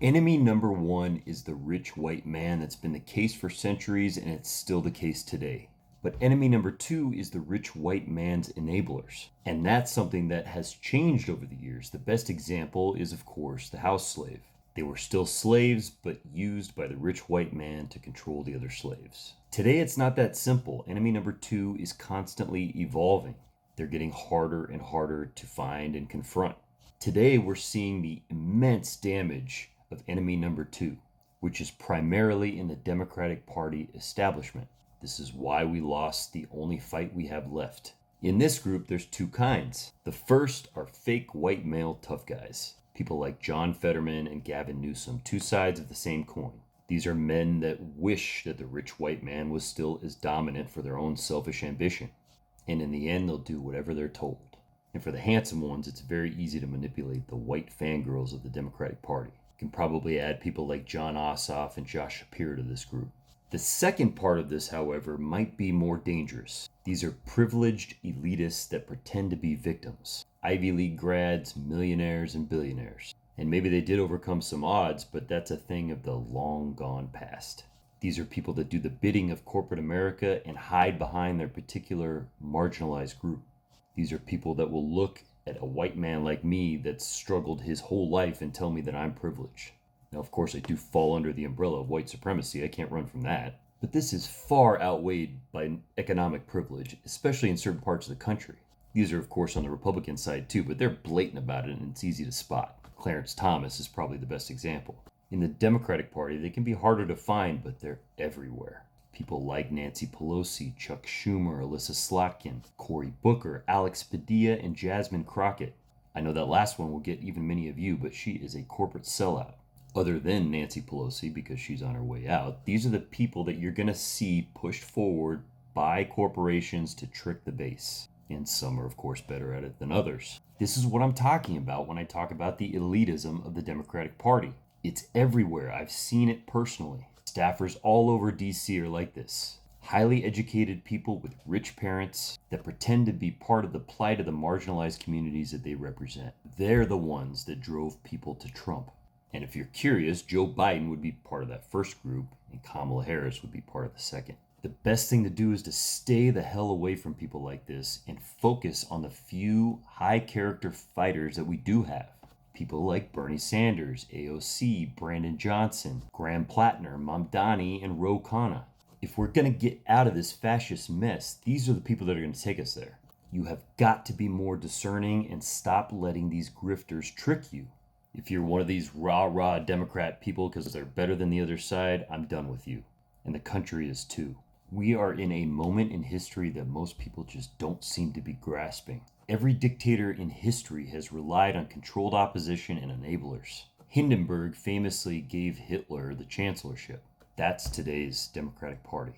Enemy number one is the rich white man. That's been the case for centuries, and it's still the case today. But enemy number two is the rich white man's enablers. And that's something that has changed over the years. The best example is, of course, the house slave. They were still slaves, but used by the rich white man to control the other slaves. Today, it's not that simple. Enemy number two is constantly evolving. They're getting harder and harder to find and confront. Today, we're seeing the immense damage of enemy number two, which is primarily in the Democratic Party establishment. This is why we lost the only fight we have left. In this group, there's two kinds. The first are fake white male tough guys. People like John Fetterman and Gavin Newsom, two sides of the same coin. These are men that wish that the rich white man was still as dominant for their own selfish ambition. And in the end, they'll do whatever they're told. And for the handsome ones, it's very easy to manipulate the white fangirls of the Democratic Party. You can probably add people like Jon Ossoff and Josh Shapiro to this group. The second part of this, however, might be more dangerous. These are privileged elitists that pretend to be victims. Ivy League grads, millionaires, and billionaires. And maybe they did overcome some odds, but that's a thing of the long gone past. These are people that do the bidding of corporate America and hide behind their particular marginalized group. These are people that will look at a white man like me that's struggled his whole life and tell me that I'm privileged. Now, of course, I do fall under the umbrella of white supremacy. I can't run from that. But this is far outweighed by economic privilege, especially in certain parts of the country. These are, of course, on the Republican side too, but they're blatant about it and it's easy to spot. Clarence Thomas is probably the best example. In the Democratic Party, they can be harder to find, but they're everywhere. People like Nancy Pelosi, Chuck Schumer, Alyssa Slotkin, Cory Booker, Alex Padilla, and Jasmine Crockett. I know that last one will get even many of you, but she is a corporate sellout. Other than Nancy Pelosi, because she's on her way out, these are the people that you're going to see pushed forward by corporations to trick the base. And some are, of course, better at it than others. This is what I'm talking about when I talk about the elitism of the Democratic Party. It's everywhere. I've seen it personally. Staffers all over DC are like this. Highly educated people with rich parents that pretend to be part of the plight of the marginalized communities that they represent. They're the ones that drove people to Trump. And if you're curious, Joe Biden would be part of that first group, and Kamala Harris would be part of the second. The best thing to do is to stay the hell away from people like this and focus on the few high character fighters that we do have. People like Bernie Sanders, AOC, Brandon Johnson, Graham Plattner, Mamdani, and Ro Khanna. If we're going to get out of this fascist mess, these are the people that are going to take us there. You have got to be more discerning and stop letting these grifters trick you. If you're one of these rah-rah Democrat people because they're better than the other side, I'm done with you. And the country is too. We are in a moment in history that most people just don't seem to be grasping. Every dictator in history has relied on controlled opposition and enablers. Hindenburg famously gave Hitler the chancellorship. That's today's Democratic Party.